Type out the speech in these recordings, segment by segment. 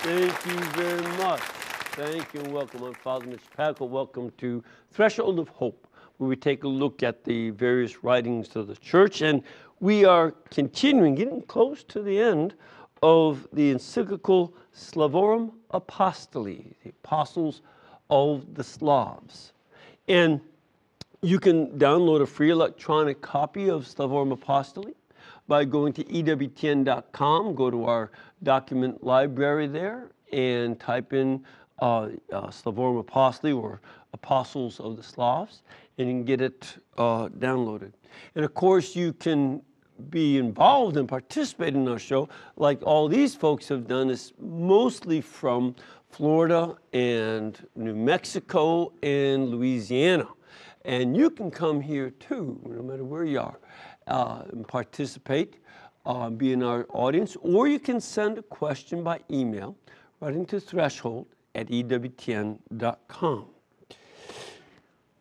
Thank you very much. Thank you and welcome. I'm Father Mitch Packle. Welcome to Threshold of Hope, where we take a look at the various writings of the church. And we are continuing, getting close to the end of the encyclical Slavorum Apostoli, the Apostles of the Slavs. And you can download a free electronic copy of Slavorum Apostoli by going to ewtn.com, go to our document library there, and type in Slavorum Apostoli or Apostles of the Slavs, and you can get it downloaded. And of course, you can be involved and participate in our show like all these folks have done, is mostly from Florida and New Mexico and Louisiana. And you can come here too, no matter where you are, and participate, be in our audience, or you can send a question by email right into threshold@ewtn.com.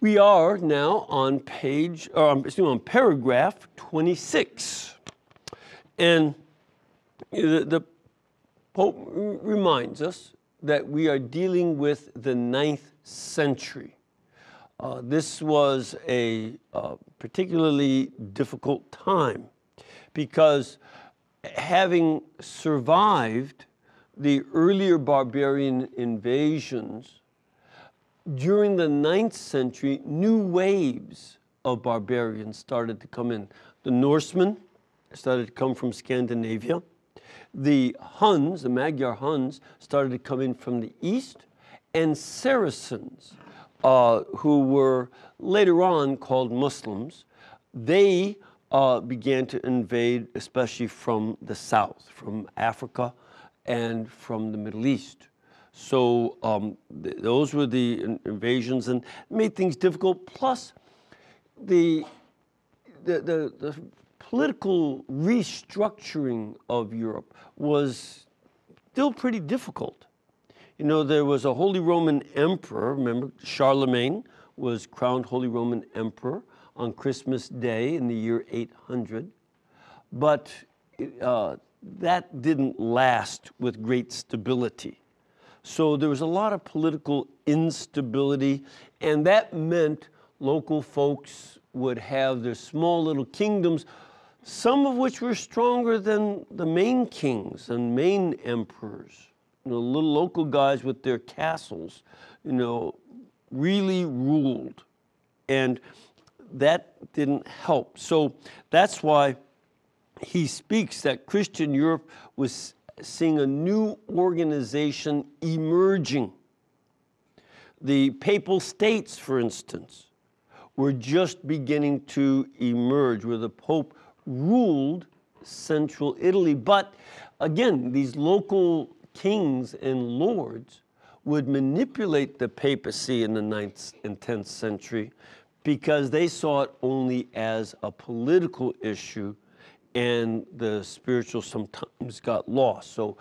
We are now on paragraph 26. And the Pope reminds us that we are dealing with the 9th century. This was a particularly difficult time because having survived the earlier barbarian invasions, during the 9th century, new waves of barbarians started to come in. The Norsemen started to come from Scandinavia. The Huns, the Magyar Huns, started to come in from the east, and Saracens, who were later on called Muslims, they began to invade, especially from the south, from Africa and from the Middle East. So those were the invasions and made things difficult. Plus, the political restructuring of Europe was still pretty difficult. You know, there was a Holy Roman Emperor. Remember, Charlemagne was crowned Holy Roman Emperor on Christmas Day in the year 800. But that didn't last with great stability. So there was a lot of political instability, and that meant local folks would have their small little kingdoms, some of which were stronger than the main kings and main emperors. You know, little local guys with their castles, you know, really ruled. And that didn't help. So that's why he speaks that Christian Europe was seeing a new organization emerging. The Papal States, for instance, were just beginning to emerge, where the Pope ruled central Italy. But again, these local kings and lords would manipulate the papacy in the 9th and 10th century because they saw it only as a political issue, and the spiritual sometimes got lost. So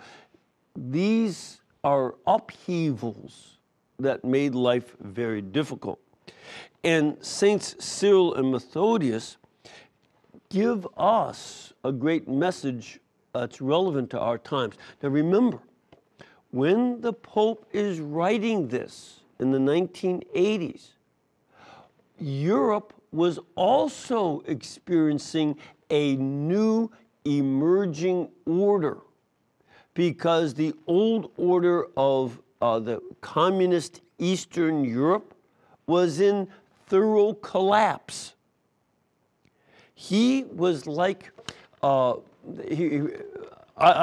these are upheavals that made life very difficult. And Saints Cyril and Methodius give us a great message that's relevant to our times. Now remember, when the Pope is writing this in the 1980s, Europe was also experiencing a new emerging order, because the old order of the communist Eastern Europe was in thorough collapse. He was like, I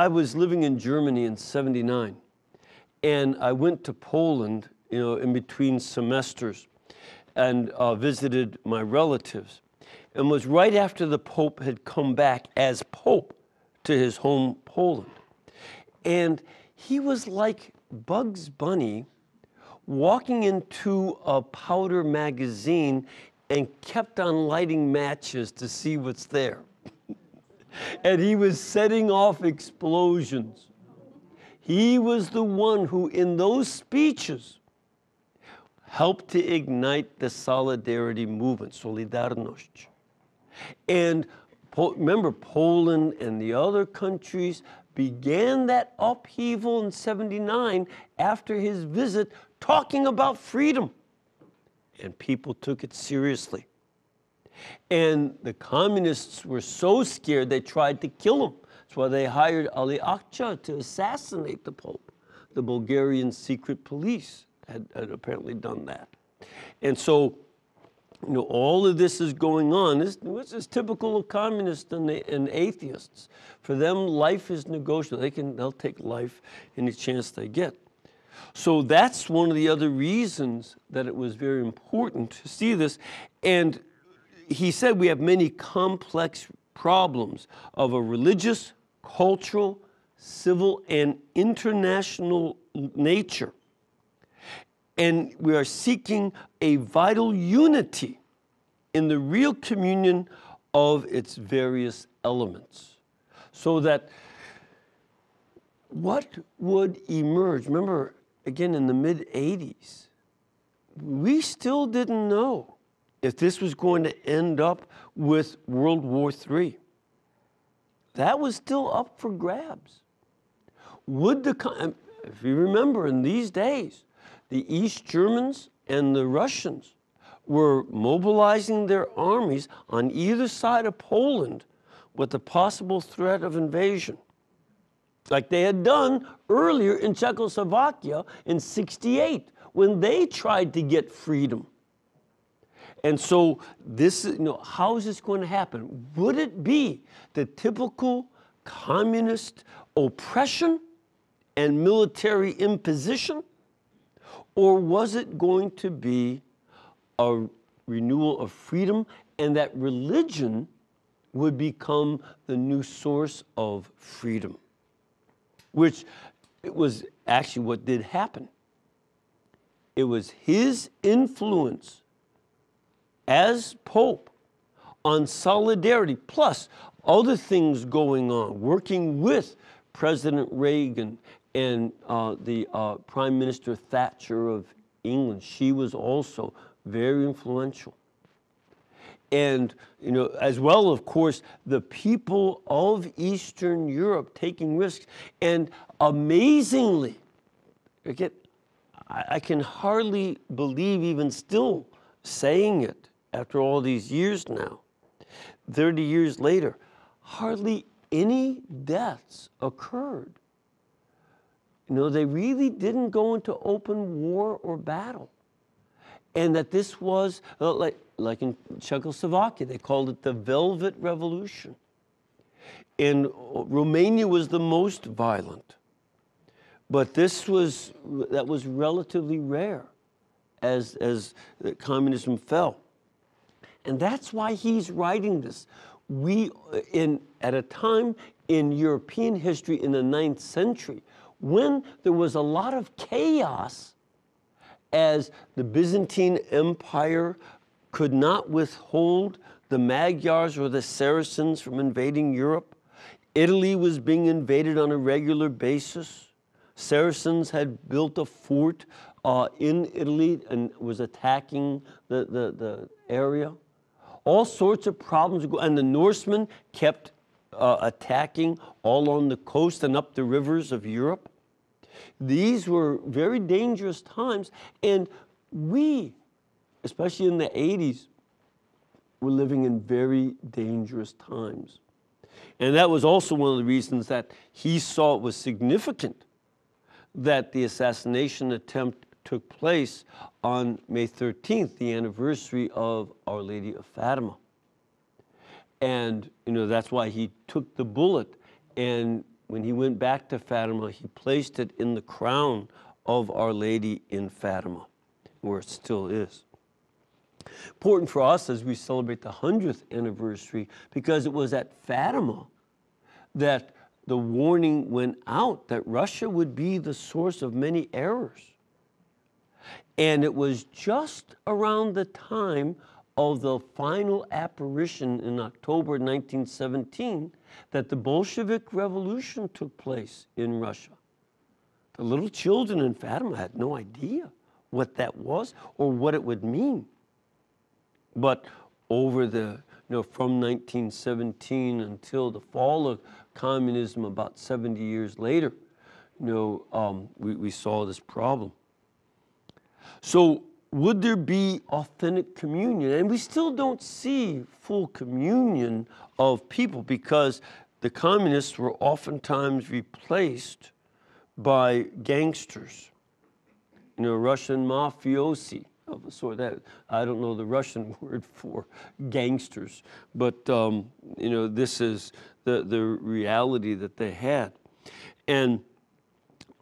was living in Germany in '79, and I went to Poland, you know, in between semesters, and visited my relatives. And was right after the Pope had come back as Pope to his home Poland. And he was like Bugs Bunny walking into a powder magazine and kept on lighting matches to see what's there. And he was setting off explosions. He was the one who, in those speeches, helped to ignite the solidarity movement, Solidarność. And remember, Poland and the other countries began that upheaval in 79 after his visit, talking about freedom. And people took it seriously. And the communists were so scared they tried to kill him. That's why they hired Ali Akça to assassinate the Pope. The Bulgarian secret police had apparently done that. And so, you know, all of this is going on. This is typical of communists and atheists. For them, life is negotiable. They'll take life any chance they get. So that's one of the other reasons that it was very important to see this. And he said we have many complex problems of a religious, cultural, civil, and international nature. And we are seeking a vital unity in the real communion of its various elements. So that what would emerge, remember, again, in the mid-'80s, we still didn't know if this was going to end up with World War III. That was still up for grabs. If you remember, in these days, the East Germans and the Russians were mobilizing their armies on either side of Poland with the possible threat of invasion, like they had done earlier in Czechoslovakia in '68 when they tried to get freedom. And so this, how is this going to happen? Would it be the typical communist oppression and military imposition? Or was it going to be a renewal of freedom and that religion would become the new source of freedom? Which it was actually what did happen. It was his influence as Pope on solidarity, plus other things going on, working with President Reagan and the Prime Minister Thatcher of England. She was also very influential. And, as well, of course, the people of Eastern Europe taking risks. And amazingly, again, I can hardly believe even still saying it after all these years now, 30 years later, hardly any deaths occurred. They really didn't go into open war or battle. And that this was, like in Czechoslovakia, they called it the Velvet Revolution. And Romania was the most violent. But that was relatively rare as communism fell. And that's why he's writing this. At a time in European history in the 9th century, when there was a lot of chaos, as the Byzantine Empire could not withhold the Magyars or the Saracens from invading Europe. Italy was being invaded on a regular basis. Saracens had built a fort in Italy and was attacking the area. All sorts of problems, and the Norsemen kept attacking all on the coast and up the rivers of Europe. These were very dangerous times, and we, especially in the '80s, were living in very dangerous times. And that was also one of the reasons that he saw it was significant that the assassination attempt took place on May 13th, the anniversary of Our Lady of Fatima. And, that's why he took the bullet, and when he went back to Fatima, he placed it in the crown of Our Lady in Fatima, where it still is. Important for us as we celebrate the 100th anniversary, because it was at Fatima that the warning went out that Russia would be the source of many errors. And it was just around the time of the final apparition in October 1917 that the Bolshevik Revolution took place in Russia. The little children in Fatima had no idea what that was or what it would mean. But over from 1917 until the fall of communism about 70 years later, we saw this problem. So would there be authentic communion? And we still don't see full communion of people because the communists were oftentimes replaced by gangsters, Russian mafiosi of a sort. That I don't know the Russian word for gangsters, but this is the reality that they had. And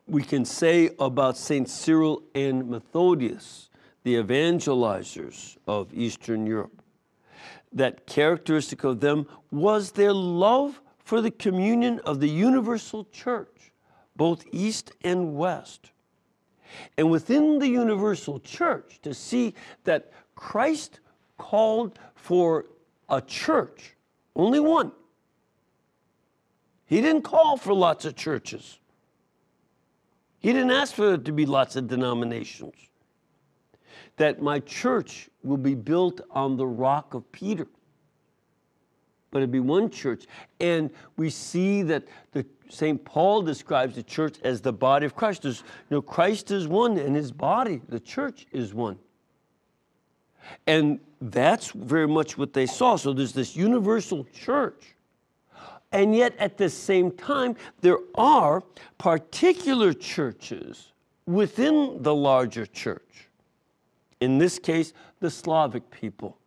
we can say about St. Cyril and Methodius, the evangelizers of Eastern Europe, that characteristic of them was their love for the communion of the universal church, both East and West. And within the universal church, to see that Christ called for a church, only one. He didn't call for lots of churches. He didn't ask for there to be lots of denominations. That my church will be built on the rock of Peter. But it'd be one church. And we see that St. Paul describes the church as the body of Christ. Christ is one and his body, the church, is one. And that's very much what they saw. So there's this universal church. And yet at the same time, there are particular churches within the larger church. In this case, the Slavic people,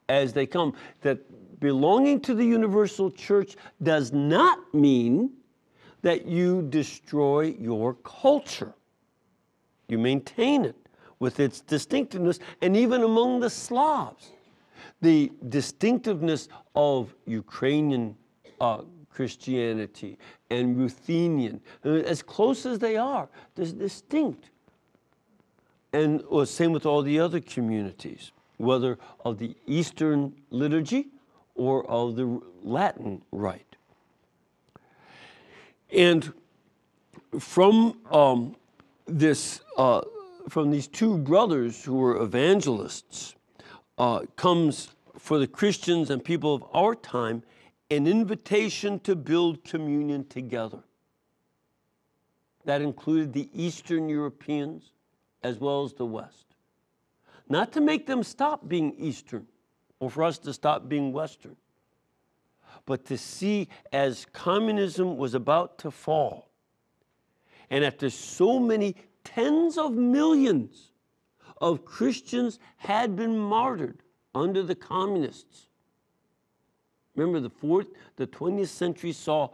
as they come. That belonging to the universal church does not mean that you destroy your culture. You maintain it with its distinctiveness. And even among the Slavs, the distinctiveness of Ukrainian Christianity and Ruthenian, as close as they are, they're distinct. And same with all the other communities, whether of the Eastern liturgy or of the Latin rite. And from these two brothers who were evangelists comes, for the Christians and people of our time, an invitation to build communion together. That included the Eastern Europeans as well as the West. Not to make them stop being Eastern or for us to stop being Western, but to see as communism was about to fall, and after so many tens of millions of Christians had been martyred under the communists. Remember, the 20th century saw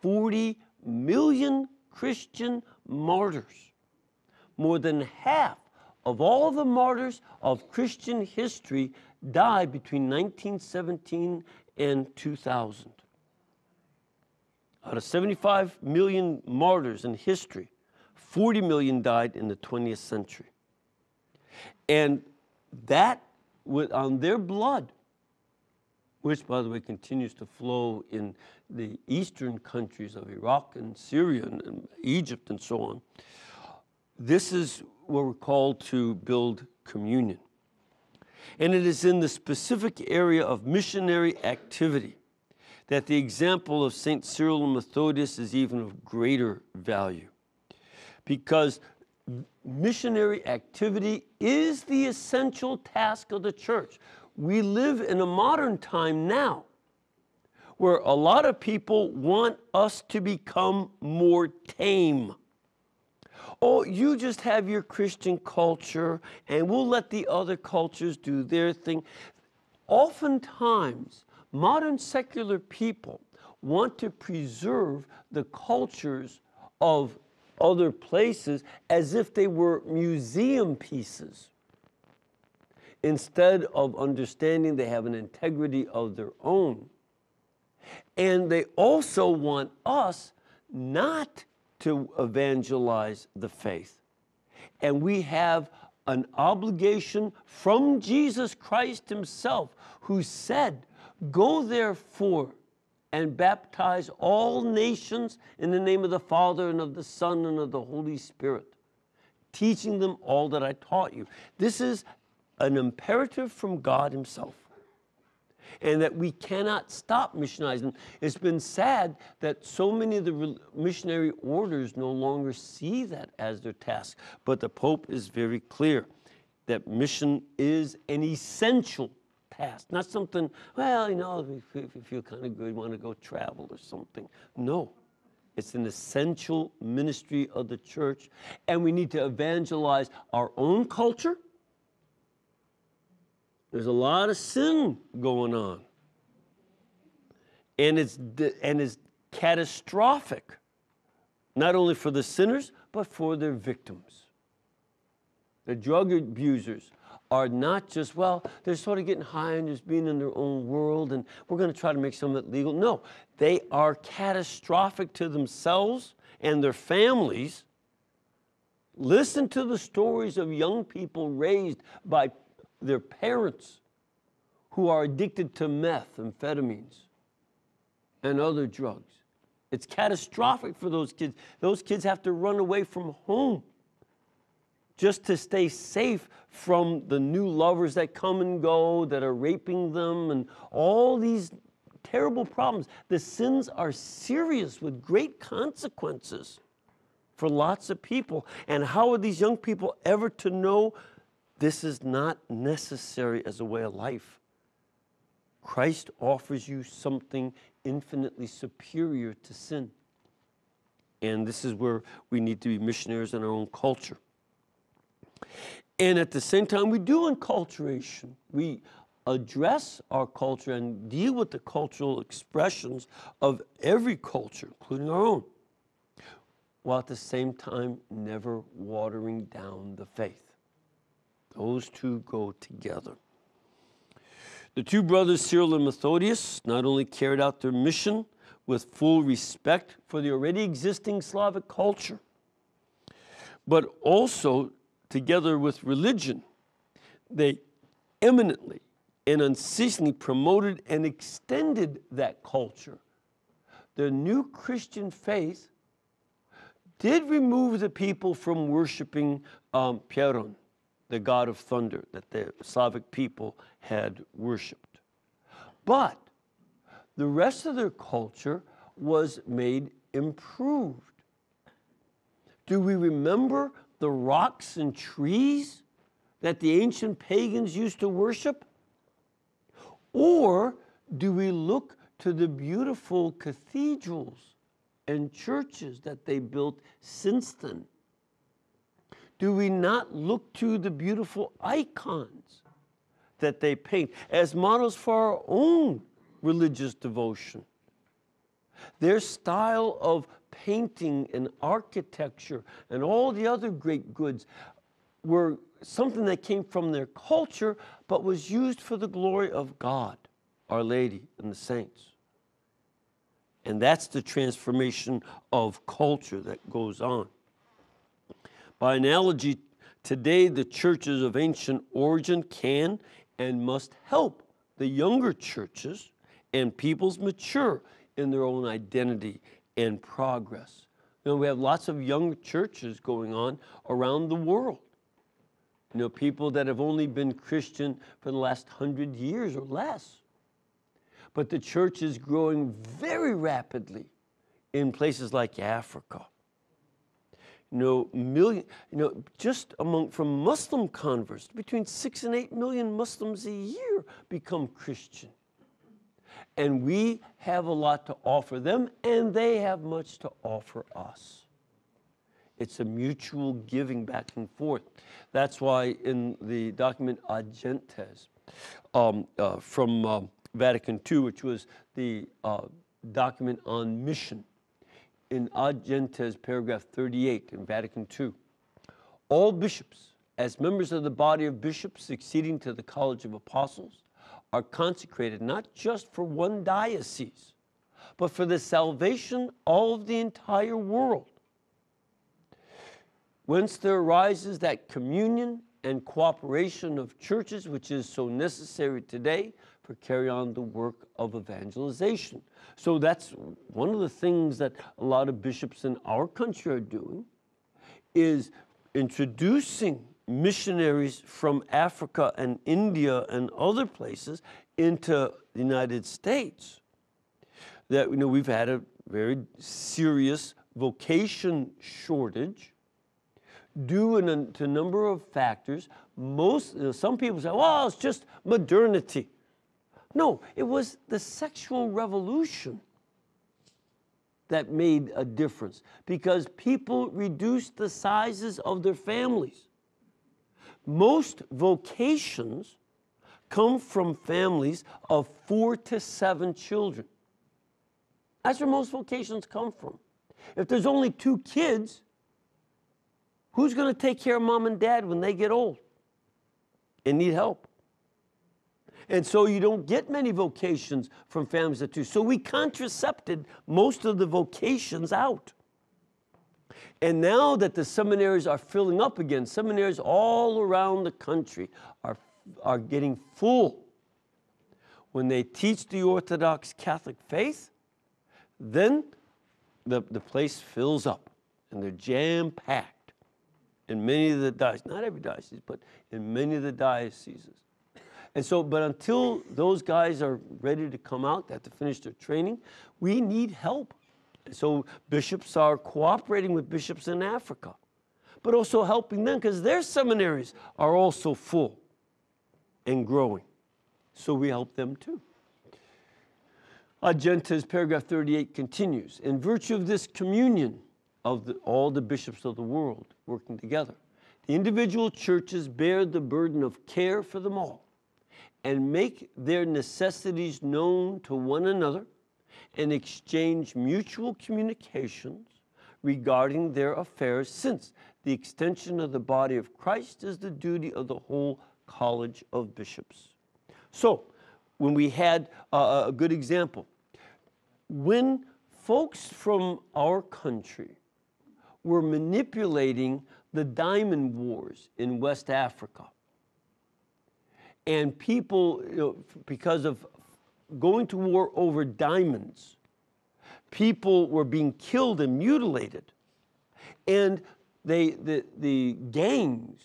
40 million Christian martyrs. More than half of all the martyrs of Christian history died between 1917 and 2000. Out of 75 million martyrs in history, 40 million died in the 20th century. And that, on their blood, which, by the way, continues to flow in the eastern countries of Iraq and Syria and Egypt and so on. This is what we're called to build communion. And it is in the specific area of missionary activity that the example of St. Cyril and Methodius is even of greater value. Because missionary activity is the essential task of the church. We live in a modern time now where a lot of people want us to become more tame. Oh, you just have your Christian culture and we'll let the other cultures do their thing. Oftentimes, modern secular people want to preserve the cultures of other places as if they were museum pieces, instead of understanding they have an integrity of their own. And they also want us not to evangelize the faith. And we have an obligation from Jesus Christ himself, who said, "Go therefore and baptize all nations in the name of the Father and of the Son and of the Holy Spirit, teaching them all that I taught you." This is an imperative from God himself. and that we cannot stop missionizing. It's been sad that so many of the missionary orders no longer see that as their task. But the Pope is very clear that mission is an essential task, not something, well, you know, if you feel kind of good, you want to go travel or something. No. It's an essential ministry of the church, and we need to evangelize our own culture. There's a lot of sin going on, and it's catastrophic, not only for the sinners, but for their victims. The drug abusers are not just, well, they're sort of getting high and just being in their own world, and we're going to try to make some of it legal. No, they are catastrophic to themselves and their families. Listen to the stories of young people raised by their parents who are addicted to methamphetamines and other drugs. It's catastrophic for those kids. Those kids have to run away from home just to stay safe from the new lovers that come and go, that are raping them, and all these terrible problems. The sins are serious with great consequences for lots of people. And how are these young people ever to know this is not necessary as a way of life? Christ offers you something infinitely superior to sin. And this is where we need to be missionaries in our own culture. And at the same time, we do enculturation. We address our culture and deal with the cultural expressions of every culture, including our own, while at the same time never watering down the faith. Those two go together. The two brothers, Cyril and Methodius, not only carried out their mission with full respect for the already existing Slavic culture, but also together with religion, they eminently and unceasingly promoted and extended that culture. The new Christian faith did remove the people from worshiping Pieron, the god of thunder that the Slavic people had worshipped. But the rest of their culture was made improved. Do we remember the rocks and trees that the ancient pagans used to worship? Or do we look to the beautiful cathedrals and churches that they built since then? Do we not look to the beautiful icons that they paint as models for our own religious devotion? Their style of painting and architecture and all the other great goods were something that came from their culture, but was used for the glory of God, Our Lady, and the saints. And that's the transformation of culture that goes on. By analogy, today the churches of ancient origin can and must help the younger churches and peoples mature in their own identity and progress. You know, we have lots of young churches going on around the world. You know, people that have only been Christian for the last 100 years or less. But the church is growing very rapidly in places like Africa. Just from Muslim converts, between 6 and 8 million Muslims a year become Christian. And we have a lot to offer them, and they have much to offer us. It's a mutual giving back and forth. That's why in the document Ad Gentes from Vatican II, which was the document on mission, in Ad Gentes, paragraph 38 in Vatican II, all bishops, as members of the body of bishops succeeding to the College of Apostles, are consecrated not just for one diocese, but for the salvation of the entire world. Whence there arises that communion and cooperation of churches, which is so necessary today for carry on the work of evangelization. So that's one of the things that a lot of bishops in our country are doing, is introducing missionaries from Africa and India and other places into the United States, that we've had a very serious vocation shortage due to a number of factors. Some people say, well, it's just modernity. No, it was the sexual revolution that made a difference, because people reduced the sizes of their families. Most vocations come from families of 4 to 7 children. That's where most vocations come from. If there's only 2 kids, who's going to take care of mom and dad when they get old and need help? And so you don't get many vocations from families of 2. So we contracepted most of the vocations out. And now that the seminaries are filling up again, seminaries all around the country are getting full. When they teach the Orthodox Catholic faith, then the place fills up and they're jam-packed in many of the dioceses, not every diocese, but in many of the dioceses. And so, but until those guys are ready to come out, they have to finish their training, we need help. So bishops are cooperating with bishops in Africa, but also helping them because their seminaries are also full and growing. So we help them too. Gentes, paragraph 38 continues. In virtue of this communion of all the bishops of the world working together, the individual churches bear the burden of care for them all and make their necessities known to one another and exchange mutual communications regarding their affairs, since the extension of the body of Christ is the duty of the whole College of Bishops. So, when we had a good example, when folks from our country were manipulating the diamond wars in West Africa, and people, because of going to war over diamonds, people were being killed and mutilated, and the gangs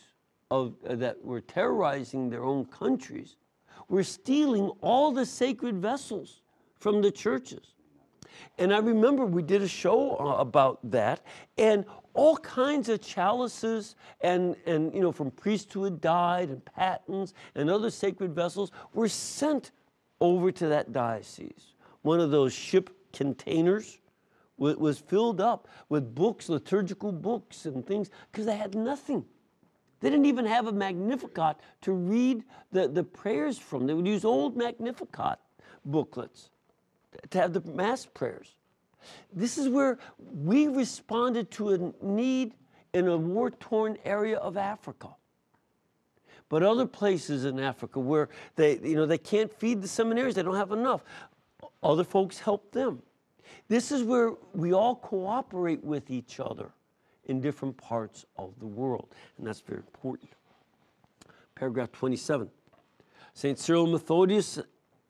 that were terrorizing their own countries were stealing all the sacred vessels from the churches. And I remember we did a show about that, and all kinds of chalices and from priests who had died and patens and other sacred vessels were sent over to that diocese. One of those ship containers was filled up with books, liturgical books and things, because they had nothing. They didn't even have a Magnificat to read the prayers from. They would use old Magnificat booklets to have the Mass prayers. This is where we responded to a need in a war-torn area of Africa. But other places in Africa where they can't feed the seminaries, they don't have enough, other folks help them. This is where we all cooperate with each other in different parts of the world, and that's very important. Paragraph 27. St. Cyril and Methodius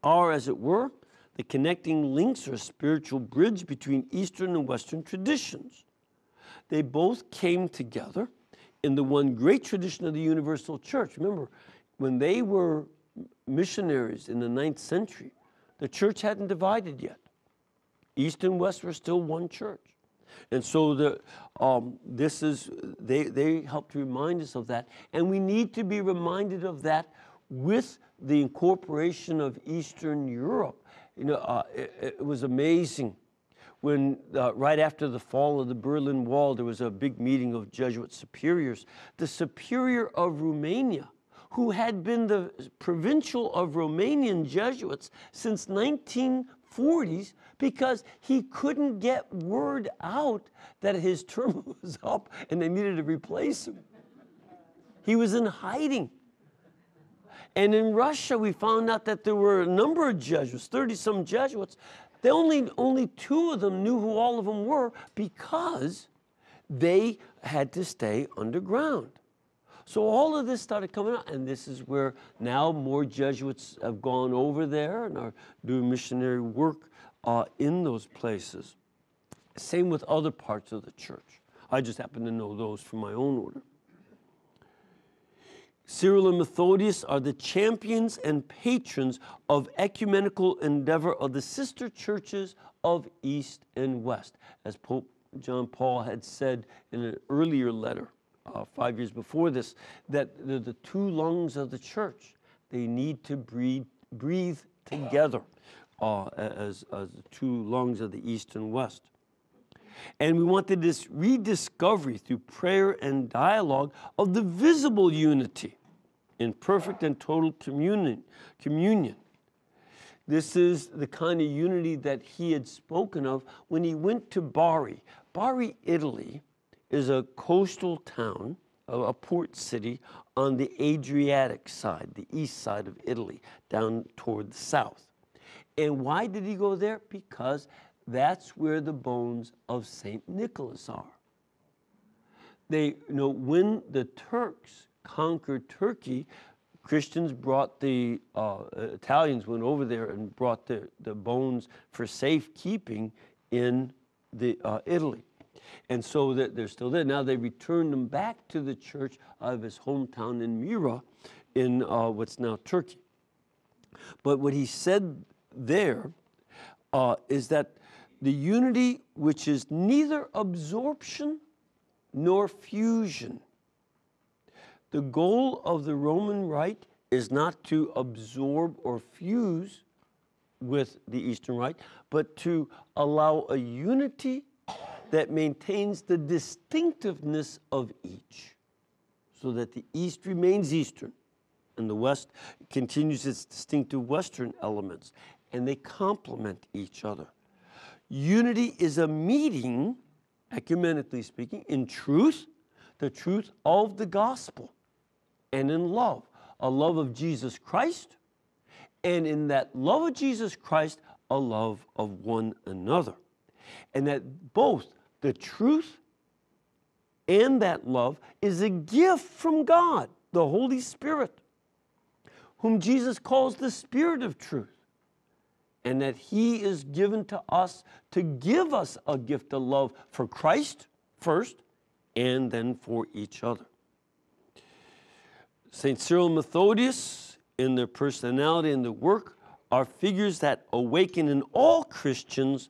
are, as it were, the connecting links or spiritual bridge between Eastern and Western traditions. They both came together in the one great tradition of the universal church. Remember, when they were missionaries in the 9th century, the church hadn't divided yet. East and West were still one church. And so they helped remind us of that. And we need to be reminded of that with the incorporation of Eastern Europe. It was amazing when right after the fall of the Berlin Wall, there was a big meeting of Jesuit superiors. The superior of Romania, who had been the provincial of Romanian Jesuits since 1940s, because he couldn't get word out that his term was up and they needed to replace him. He was in hiding. And in Russia, we found out that there were a number of Jesuits, 30-some Jesuits. Only 2 of them knew who all of them were because they had to stay underground. So all of this started coming out, and this is where now more Jesuits have gone over there and are doing missionary work in those places. Same with other parts of the church. I just happen to know those from my own order. Cyril and Methodius are the champions and patrons of ecumenical endeavor of the sister churches of East and West. As Pope John Paul had said in an earlier letter, 5 years before this, that they're the two lungs of the church. They need to breathe together as the two lungs of the East and West. And we wanted this rediscovery through prayer and dialogue of the visible unity in perfect and total communion. This is the kind of unity that he had spoken of when he went to Bari. Bari, Italy, is a coastal town, a port city on the Adriatic side, the east side of Italy, down toward the south. And why did he go there? Because that's where the bones of St. Nicholas are. When the Turks conquered Turkey, Christians brought Italians went over there and brought the bones for safekeeping in Italy. And so they're still there. Now they returned them back to the church of his hometown in Myra in what's now Turkey. But what he said there is that the unity which is neither absorption nor fusion. The goal of the Roman Rite is not to absorb or fuse with the Eastern Rite, but to allow a unity that maintains the distinctiveness of each, so that the East remains Eastern and the West continues its distinctive Western elements, and they complement each other. Unity is a meeting, ecumenically speaking, in truth, the truth of the gospel, and in love, a love of Jesus Christ, and in that love of Jesus Christ, a love of one another. And that both the truth and that love is a gift from God, the Holy Spirit, whom Jesus calls the Spirit of truth. And that he is given to us to give us a gift of love for Christ first, and then for each other. St. Cyril and Methodius, in their personality and their work, are figures that awaken in all Christians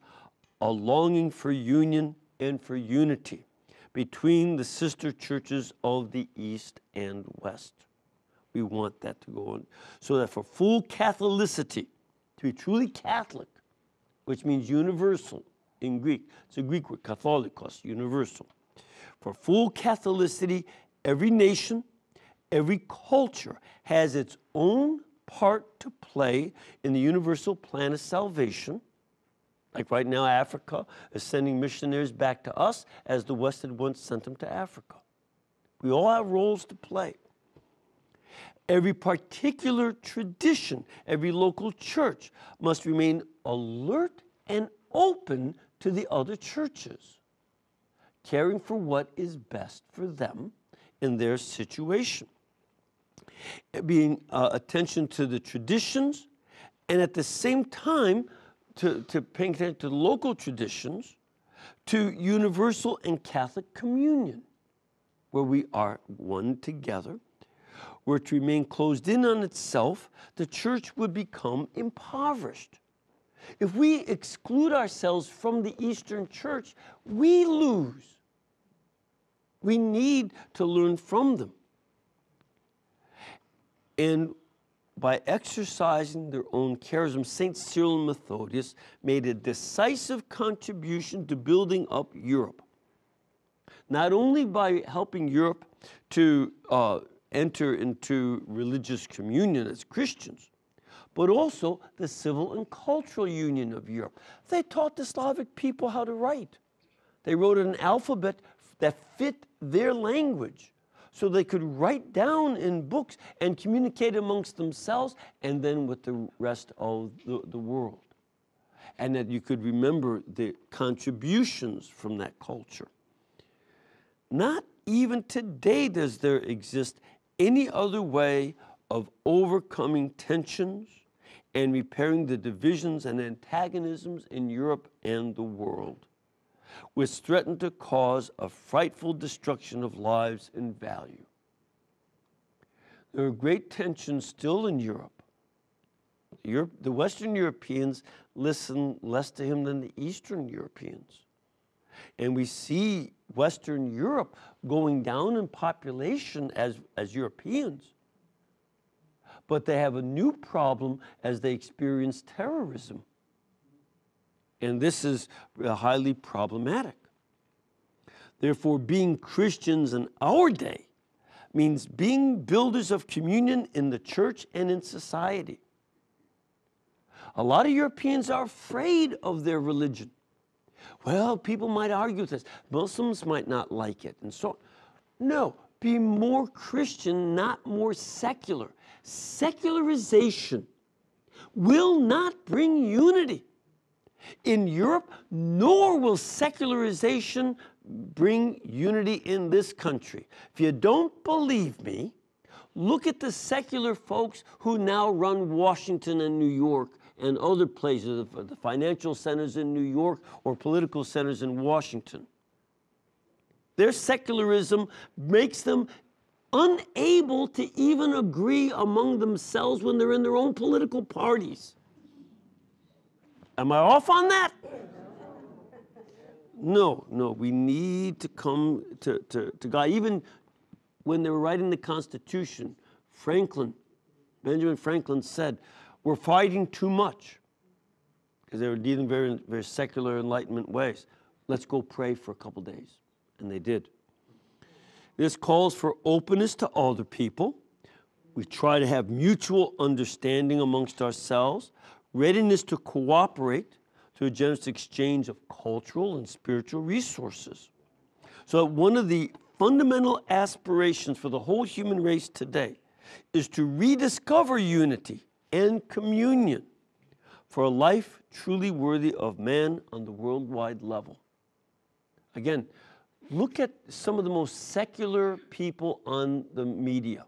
a longing for union and for unity between the sister churches of the East and West. We want that to go on, so that for full Catholicity, to be truly Catholic, which means universal in Greek. It's a Greek word, katholikos, universal. For full Catholicity, every nation, every culture has its own part to play in the universal plan of salvation. Like right now, Africa is sending missionaries back to us as the West had once sent them to Africa. We all have roles to play. Every particular tradition, every local church must remain alert and open to the other churches, caring for what is best for them in their situation. Being attention to the traditions, and at the same time to paying attention to local traditions, to universal and Catholic communion, where we are one together. Were to remain closed in on itself, the church would become impoverished. If we exclude ourselves from the Eastern Church, we lose. We need to learn from them. And by exercising their own charism, St. Cyril and Methodius made a decisive contribution to building up Europe. Not only by helping Europe to enter into religious communion as Christians, but also the civil and cultural union of Europe. They taught the Slavic people how to write. They wrote an alphabet that fit their language, so they could write down in books and communicate amongst themselves and then with the rest of the world. And that you could remember the contributions from that culture. Not even today does there exist any other way of overcoming tensions and repairing the divisions and antagonisms in Europe and the world, which threaten to cause a frightful destruction of lives and value. There are great tensions still in Europe. The Western Europeans listen less to him than the Eastern Europeans. And we see Western Europe going down in population as Europeans. But they have a new problem as they experience terrorism. And this is highly problematic. Therefore, being Christians in our day means being builders of communion in the church and in society. A lot of Europeans are afraid of their religion. Well, people might argue this. Muslims might not like it, and so on. No, be more Christian, not more secular. Secularization will not bring unity in Europe, nor will secularization bring unity in this country. If you don't believe me, look at the secular folks who now run Washington and New York and other places, the financial centers in New York or political centers in Washington. Their secularism makes them unable to even agree among themselves when they're in their own political parties. Am I off on that? No, we need to come to God. Even when they were writing the Constitution, Benjamin Franklin said, we're fighting too much, because they were dealing very, very secular Enlightenment ways. Let's go pray for a couple days. And they did. This calls for openness to other people. We try to have mutual understanding amongst ourselves, readiness to cooperate through a generous exchange of cultural and spiritual resources. So one of the fundamental aspirations for the whole human race today is to rediscover unity and communion for a life truly worthy of man on the worldwide level. Again, look at some of the most secular people on the media.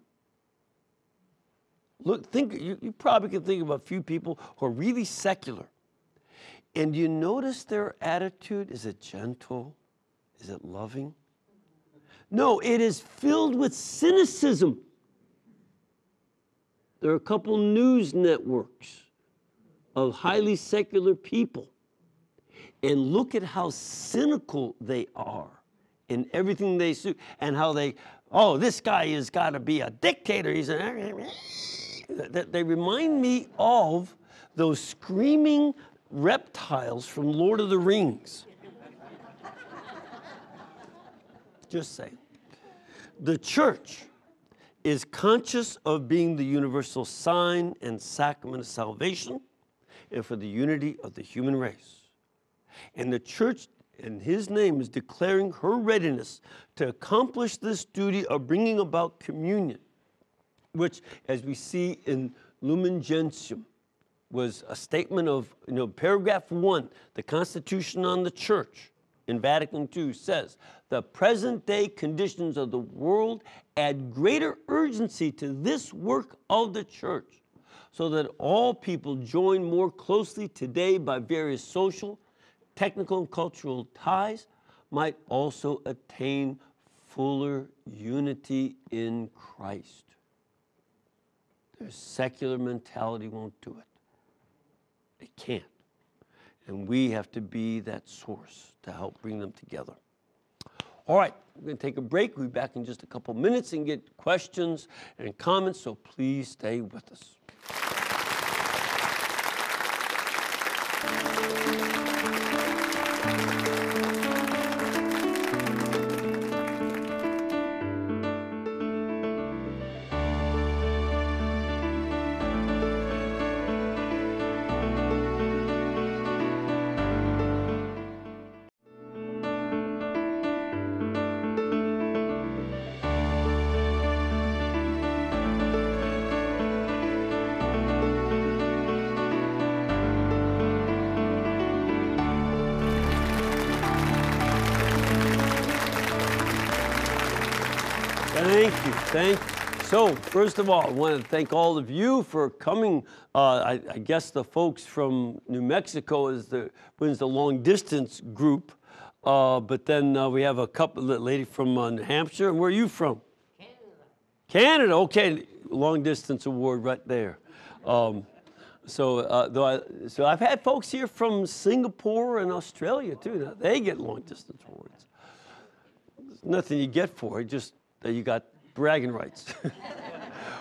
Look, you probably can think of a few people who are really secular. And you notice their attitude? Is it gentle? Is it loving? No, it is filled with cynicism. There are a couple news networks of highly secular people. And look at how cynical they are in everything they do. And how this guy has got to be a dictator. They remind me of those screaming reptiles from Lord of the Rings. Just saying. The church is conscious of being the universal sign and sacrament of salvation and for the unity of the human race. And the church, in his name, is declaring her readiness to accomplish this duty of bringing about communion, which, as we see in Lumen Gentium, was a statement of, paragraph 1, the Constitution on the Church in Vatican II says, the present day conditions of the world add greater urgency to this work of the church, so that all people join more closely today by various social, technical, and cultural ties might also attain fuller unity in Christ. Their secular mentality won't do it. It can't. And we have to be that source to help bring them together. All right, we're going to take a break. We'll be back in just a couple minutes and get questions and comments, so please stay with us. Thank you. So, first of all, I want to thank all of you for coming. I guess the folks from New Mexico wins the long distance group. But then we have a couple, lady from New Hampshire. And where are you from? Canada, okay, long distance award right there. So I've had folks here from Singapore and Australia too. Now, they get long distance awards. There's nothing you get for it, just that you got bragging rights.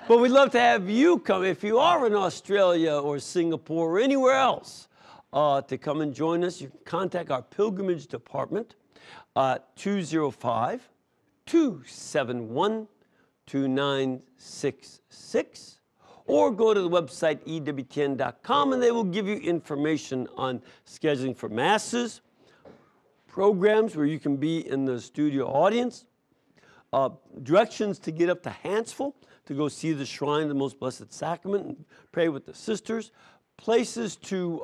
But we'd love to have you come, if you are in Australia or Singapore or anywhere else, to come and join us. You can contact our pilgrimage department at 205-271-2966, or go to the website ewtn.com, and they will give you information on scheduling for masses, programs where you can be in the studio audience, directions to get up to Hansville to go see the Shrine of the Most Blessed Sacrament and pray with the sisters, places to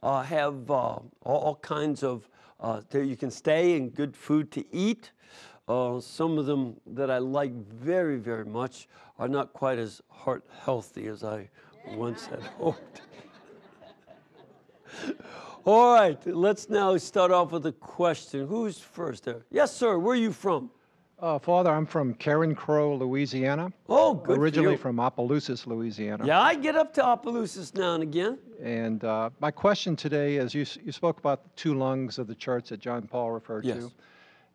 have all kinds of, there you can stay and good food to eat. Some of them that I like very, very much are not quite as heart healthy as I once had hoped. All right, let's now start off with a question. Who's first there? Yes, sir, where are you from? Father, I'm from Karen Crow, Louisiana. Oh, good. Originally from Opelousas, Louisiana. Yeah, I get up to Opelousas now and again. And my question today is, you spoke about the two lungs of the church that John Paul referred to.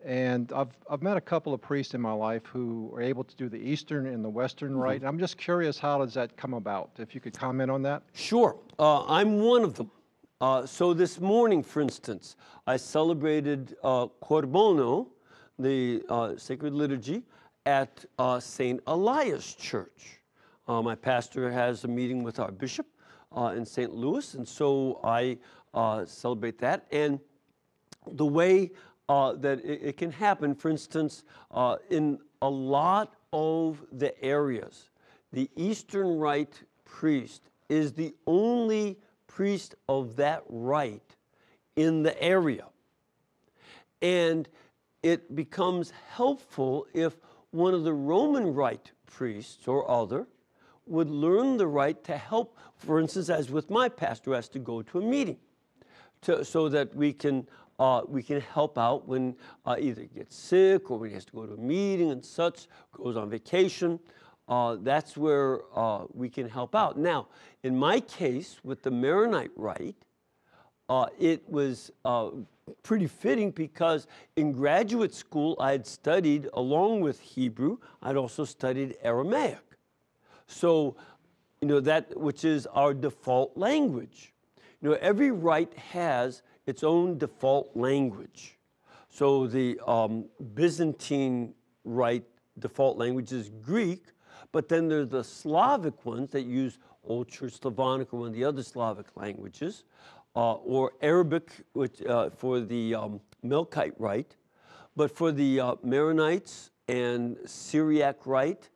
And I've met a couple of priests in my life who are able to do the Eastern and the Western rite. And I'm just curious, how does that come about? If you could comment on that. Sure. I'm one of them. So this morning, for instance, I celebrated Corbono, the sacred liturgy, at St. Elias Church. My pastor has a meeting with our bishop in St. Louis, and so I celebrate that. And the way that it can happen, for instance, in a lot of the areas, the Eastern Rite priest is the only priest of that rite in the area. And it becomes helpful if one of the Roman Rite priests or other would learn the rite to help, for instance, as with my pastor who has to go to a meeting, so that we can help out when either he gets sick or when he has to go to a meeting and such, goes on vacation. That's where we can help out. Now, in my case, with the Maronite rite, it was pretty fitting because in graduate school I had studied, along with Hebrew, I'd also studied Aramaic. So, that which is our default language. Every rite has its own default language. So the Byzantine rite default language is Greek, but then there's the Slavic ones that use Old Church Slavonic or one of the other Slavic languages, or Arabic, which, for the Melkite rite. But for the Maronites and Syriac rite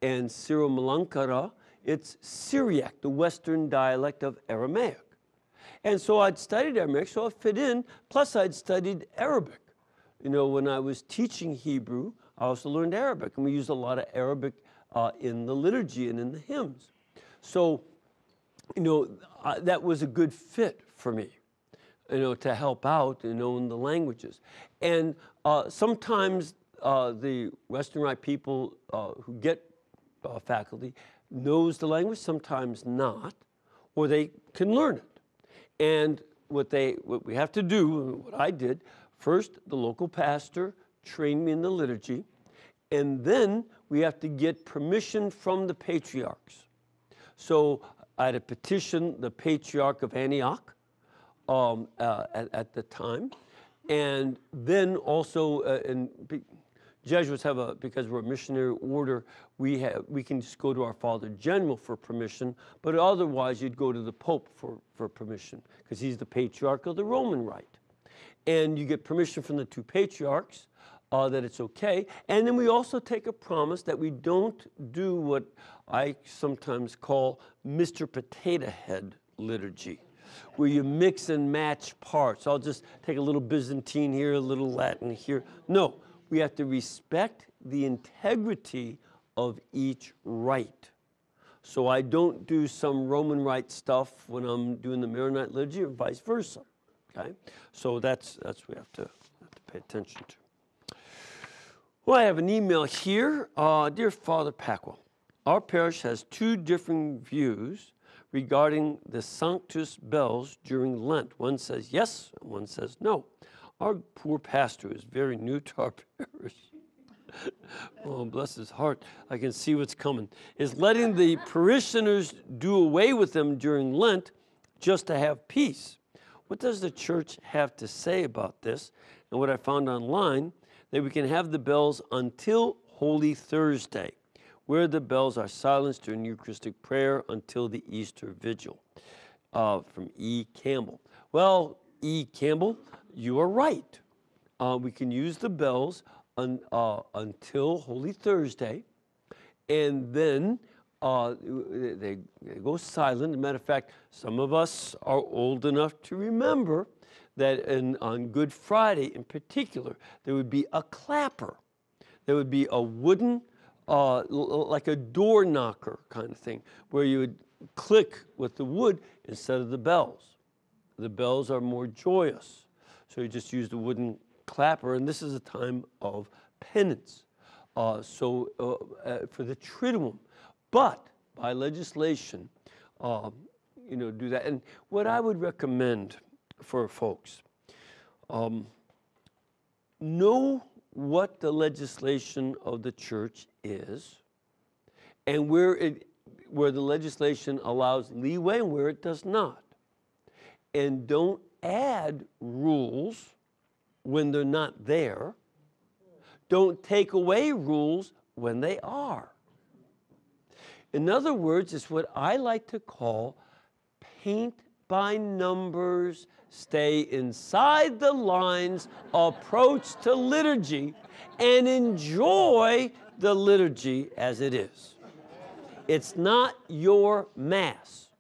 and Syro-Malankara, it's Syriac, the Western dialect of Aramaic. And so I'd studied Aramaic, so it fit in, plus I'd studied Arabic. When I was teaching Hebrew, I also learned Arabic, and we used a lot of Arabic in the liturgy and in the hymns. So, that was a good fit for me, to help out, in the languages. And sometimes the Western Rite people who get faculty knows the language, sometimes not, or they can learn it. And what we have to do, what I did, first the local pastor trained me in the liturgy, and then we have to get permission from the patriarchs. So I had to petition the Patriarch of Antioch at the time, and then also Jesuits have because we're a missionary order, we can just go to our Father General for permission, but otherwise you'd go to the Pope for permission, because he's the Patriarch of the Roman Rite. And you get permission from the two patriarchs that it's okay. And then we also take a promise that we don't do what I sometimes call Mr. Potato Head liturgy, where you mix and match parts. I'll just take a little Byzantine here, a little Latin here. No, we have to respect the integrity of each rite. So I don't do some Roman Rite stuff when I'm doing the Maronite liturgy, or vice versa. Okay, so that's what we have to pay attention to. Well, I have an email here. Dear Father Pacquiao, our parish has two different views regarding the Sanctus bells during Lent. One says yes, and one says no. Our poor pastor is very new to our parish. Oh, bless his heart. I can see what's coming. Is letting the parishioners do away with them during Lent just to have peace. What does the church have to say about this? And what I found online, that we can have the bells until Holy Thursday, where the bells are silenced during Eucharistic prayer until the Easter Vigil. From E. Campbell. Well, E. Campbell, you are right. We can use the bells until Holy Thursday, and then they go silent. As a matter of fact, some of us are old enough to remember that on Good Friday in particular, there would be a clapper. There would be a wooden, like a door knocker kind of thing, where you would click with the wood instead of the bells. The bells are more joyous, so you just use the wooden clapper, and this is a time of penance. For the Triduum, but by legislation, do that. And what I would recommend for folks, know what the legislation of the church is, and where the legislation allows leeway and where it does not. And don't add rules when they're not there. Don't take away rules when they are. In other words, it's what I like to call paint by numbers, stay inside the lines, approach to liturgy, and enjoy the liturgy as it is. It's not your Mass.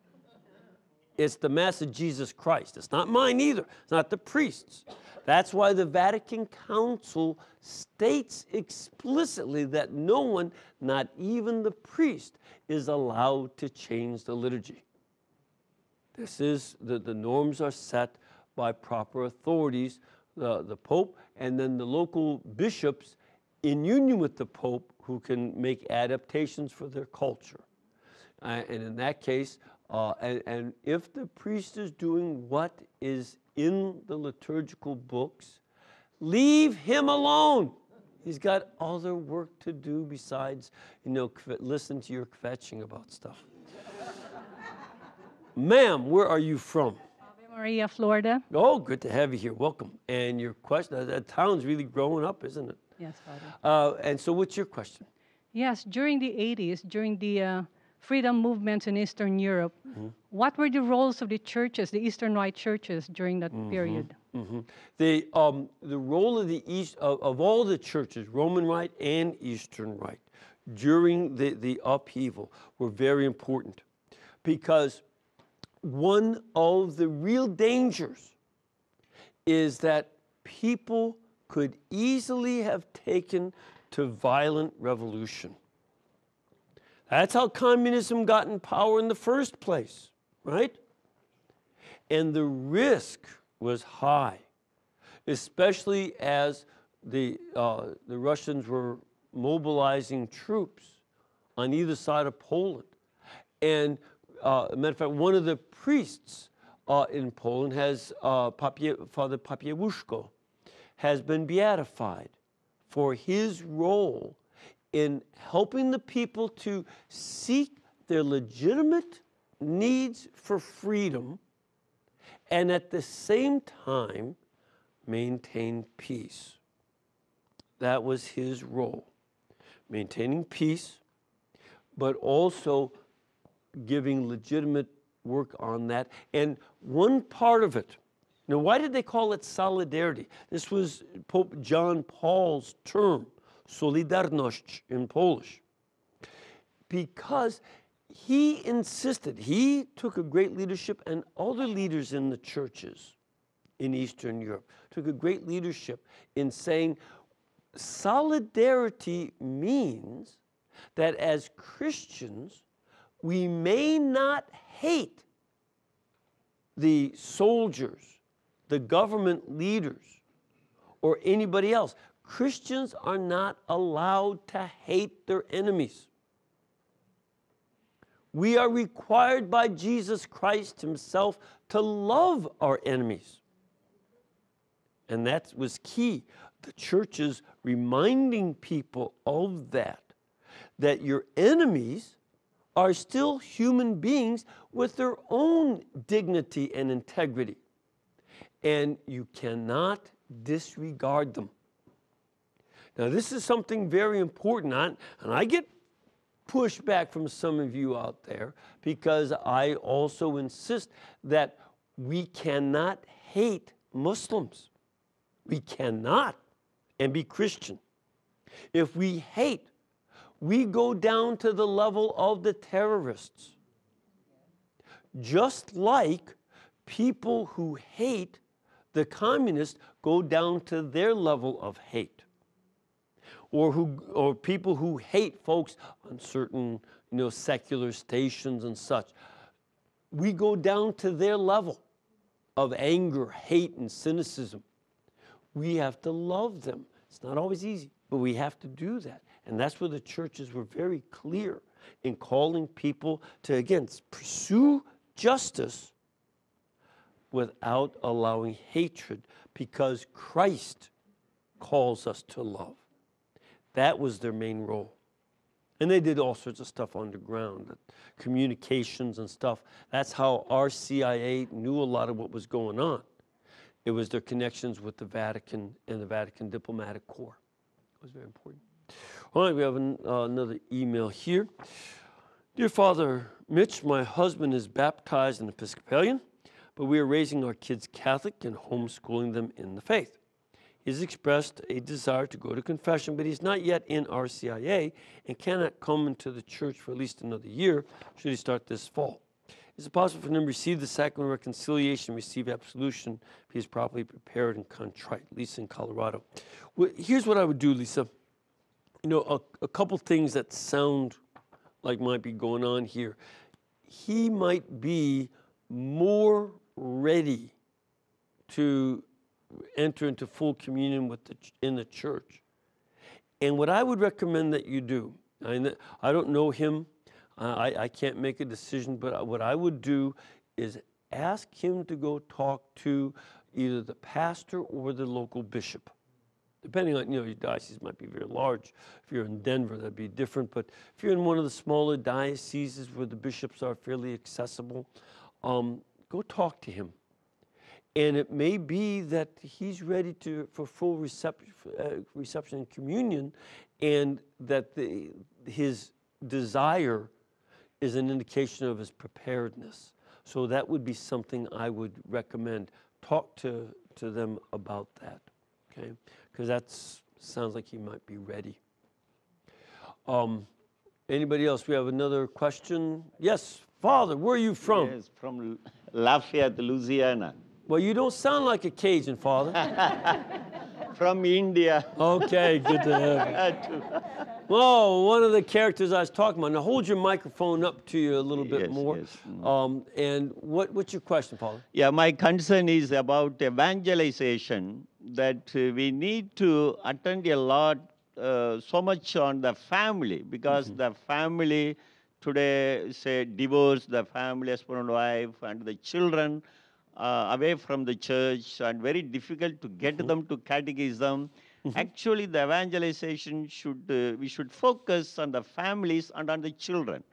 It's the Mass of Jesus Christ. It's not mine either. It's not the priest's. That's why the Vatican Council states explicitly that no one, not even the priest, is allowed to change the liturgy. This is, the norms are set by proper authorities, the Pope, and then the local bishops in union with the Pope who can make adaptations for their culture. And in that case, and if the priest is doing what is in the liturgical books, leave him alone. He's got other work to do besides, listen to your kvetching about stuff. Ma'am, where are you from? Ave Maria, Florida. Oh, good to have you here. Welcome. And your question, that town's really growing up, isn't it? Yes, Father. And so what's your question? Yes, during the 80s, during the freedom movements in Eastern Europe, what were the roles of the churches, the Eastern Rite churches during that period? The role of the of all the churches, Roman Rite and Eastern Rite, during the upheaval were very important, because one of the real dangers is that people could easily have taken to violent revolution. That's how communism got in power in the first place, right? And the risk was high, especially as the Russians were mobilizing troops on either side of Poland. And as a matter of fact, one of the priests in Poland has, Father Papiewuszko, has been beatified for his role in helping the people to seek their legitimate needs for freedom and at the same time maintain peace. That was his role, maintaining peace, but also giving legitimate work on that. And one part of it, now why did they call it solidarity? This was Pope John Paul's term, Solidarność in Polish, because he insisted, he took a great leadership, and other leaders in the churches in Eastern Europe took a great leadership in saying solidarity means that as Christians, we may not hate the soldiers, the government leaders, or anybody else. Christians are not allowed to hate their enemies. We are required by Jesus Christ himself to love our enemies. And that was key. The church is reminding people of that your enemies are still human beings with their own dignity and integrity. And you cannot disregard them. Now, this is something very important, and I get pushback from some of you out there because I also insist that we cannot hate Muslims. We cannot, and be Christian. If we hate, we go down to the level of the terrorists. Just like people who hate the communists go down to their level of hate. Or people who hate folks on certain, secular stations and such. We go down to their level of anger, hate, and cynicism. We have to love them. It's not always easy, but we have to do that. And that's where the churches were very clear in calling people to, again, pursue justice without allowing hatred, because Christ calls us to love. That was their main role. And they did all sorts of stuff underground, communications and stuff. That's how our CIA knew a lot of what was going on. It was their connections with the Vatican and the Vatican Diplomatic Corps. It was very important. All right, we have another email here. Dear Father Mitch, my husband is baptized an Episcopalian, but we are raising our kids Catholic and homeschooling them in the faith. He's expressed a desire to go to confession, but he's not yet in RCIA and cannot come into the church for at least another year should he start this fall. Is it possible for him to receive the sacrament of reconciliation, receive absolution if he is properly prepared and contrite? Lisa in Colorado. Well, here's what I would do, Lisa. A couple things that sound like might be going on here. He might be more ready to enter into full communion in the church. And what I would recommend that you do, I don't know him, I can't make a decision, but what I would do is ask him to go talk to either the pastor or the local bishop. Depending on, your diocese might be very large. If you're in Denver, that'd be different. But if you're in one of the smaller dioceses where the bishops are fairly accessible, go talk to him. And it may be that he's ready for full reception and communion, and that his desire is an indication of his preparedness. So that would be something I would recommend. Talk to them about that, okay? Because that sounds like he might be ready. Anybody else? We have another question. Yes, Father, where are you from? Yes, from Lafayette, Louisiana. Well, you don't sound like a Cajun, Father. From India. Okay, good to have you. Whoa, one of the characters I was talking about. Now hold your microphone up to you a little bit more. Yes. And what's your question, Father? Yeah, my concern is about evangelization, that we need to attend a lot, so much on the family, because the family today, say, divorce, the family, husband and wife, and the children away from the church, and very difficult to get them to catechism. Actually, the evangelization we should focus on the families and on the children.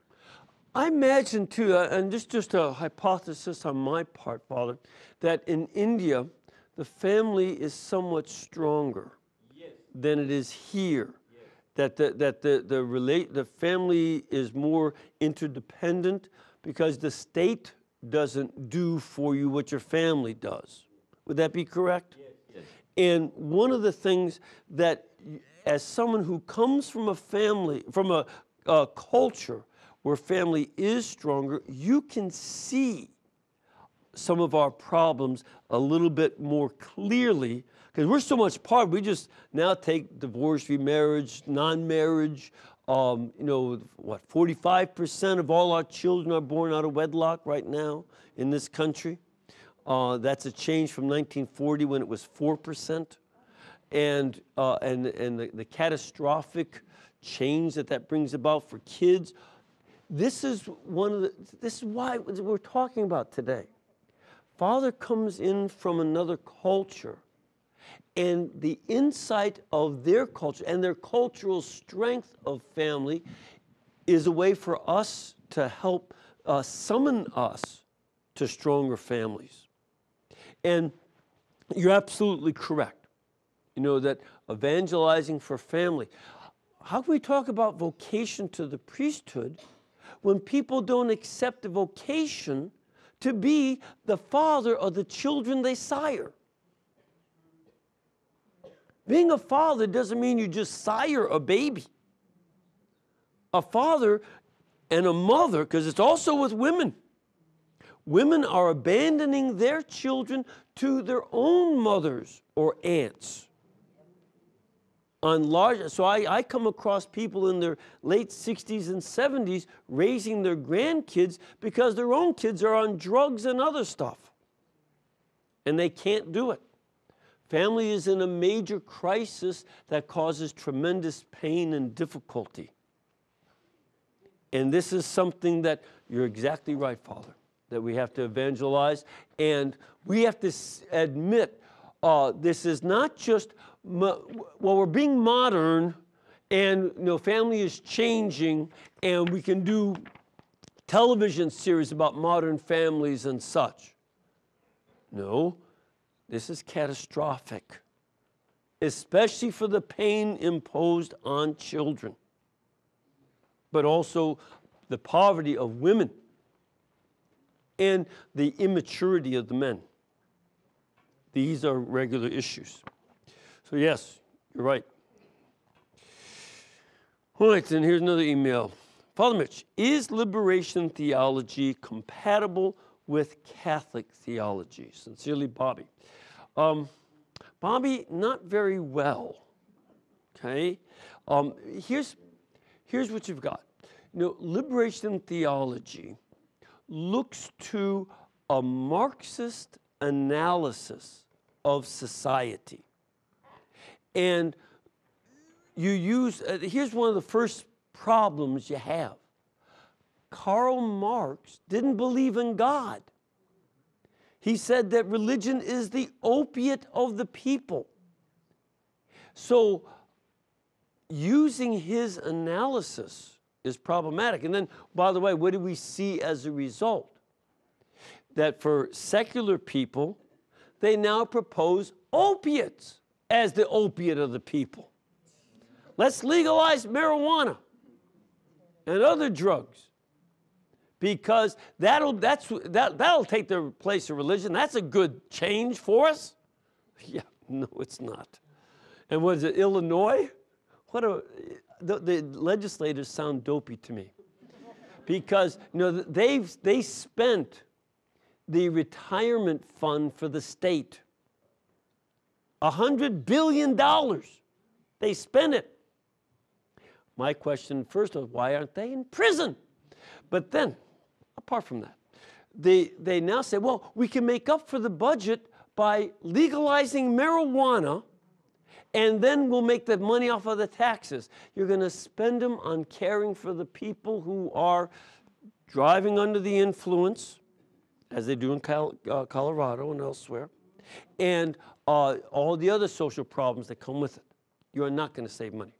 I imagine too, and this is just a hypothesis on my part, Father, that in India, the family is somewhat stronger than it is here. That the family is more interdependent because the state doesn't do for you what your family does. Would that be correct? Yes. And one of the things that, as someone who comes from a family, from a culture where family is stronger, you can see some of our problems a little bit more clearly, because we're so much part. We just now take divorce, remarriage, non-marriage. 45% of all our children are born out of wedlock right now in this country. That's a change from 1940 when it was 4%. and the catastrophic change that brings about for kids. This is why we're talking about today. Father comes in from another culture, and the insight of their culture and their cultural strength of family is a way for us to help summon us to stronger families. And you're absolutely correct. You know, that evangelizing for family. How can we talk about vocation to the priesthood when people don't accept the vocation to be the father of the children they sire? Being a father doesn't mean you just sire a baby. A father and a mother, because it's also with women. Women are abandoning their children to their own mothers or aunts. So I come across people in their late 60s and 70s raising their grandkids because their own kids are on drugs and other stuff. And they can't do it. Family is in a major crisis that causes tremendous pain and difficulty. And this is something that, you're exactly right, Father, that we have to evangelize. And we have to admit, this is not just, well, we're being modern, and family is changing, and we can do television series about modern families and such. No, this is catastrophic, especially for the pain imposed on children, but also the poverty of women and the immaturity of the men. These are regular issues. So yes, you're right. All right, and here's another email. Father Mitch, is liberation theology compatible with Catholic theology? Sincerely, Bobby. Bobby, not very well. Okay? Here's what you've got. Liberation theology looks to a Marxist analysis of society. And you use, here's one of the first problems you have. Karl Marx didn't believe in God. He said that religion is the opiate of the people. So using his analysis is problematic. And then, by the way, what do we see as a result? That for secular people, they now propose opiates as the opiate of the people. Let's legalize marijuana and other drugs, because that'll take the place of religion. That's a good change for us. Yeah, no, it's not. And what is it, Illinois? The legislators sound dopey to me, because they spent the retirement fund for the state. $100 billion. They spent it. My question first was, why aren't they in prison? But then, apart from that, they now say, well, we can make up for the budget by legalizing marijuana, and then we'll make the money off of the taxes. You're going to spend them on caring for the people who are driving under the influence, as they do in Colorado and elsewhere, and all the other social problems that come with it. You are not going to save money.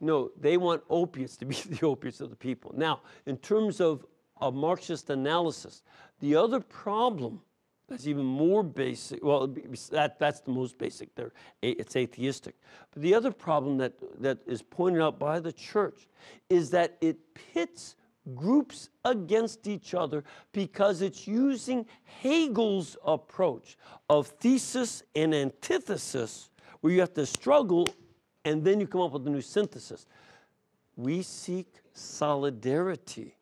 No, they want opiates to be the opiates of the people. Now, in terms of a Marxist analysis, the other problem that's even more basic, well, that's the most basic there, it's atheistic. But the other problem that is pointed out by the church is that it pits groups against each other because it's using Hegel's approach of thesis and antithesis, where you have to struggle and then you come up with a new synthesis. We seek solidarity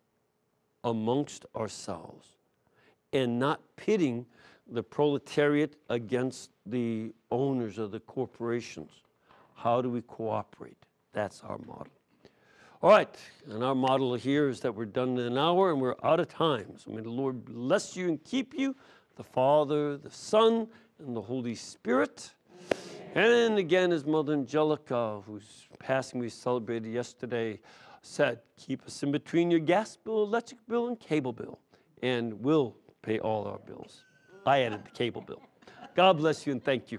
amongst ourselves and not pitting the proletariat against the owners of the corporations. How do we cooperate? That's our model. All right, and our model here is that we're done in an hour and we're out of time. So may the Lord bless you and keep you, the Father, the Son, and the Holy Spirit. And then again, as Mother Angelica, whose passing we celebrated yesterday, said, keep us in between your gas bill, electric bill, and cable bill, and we'll pay all our bills. I added the cable bill. God bless you and thank you.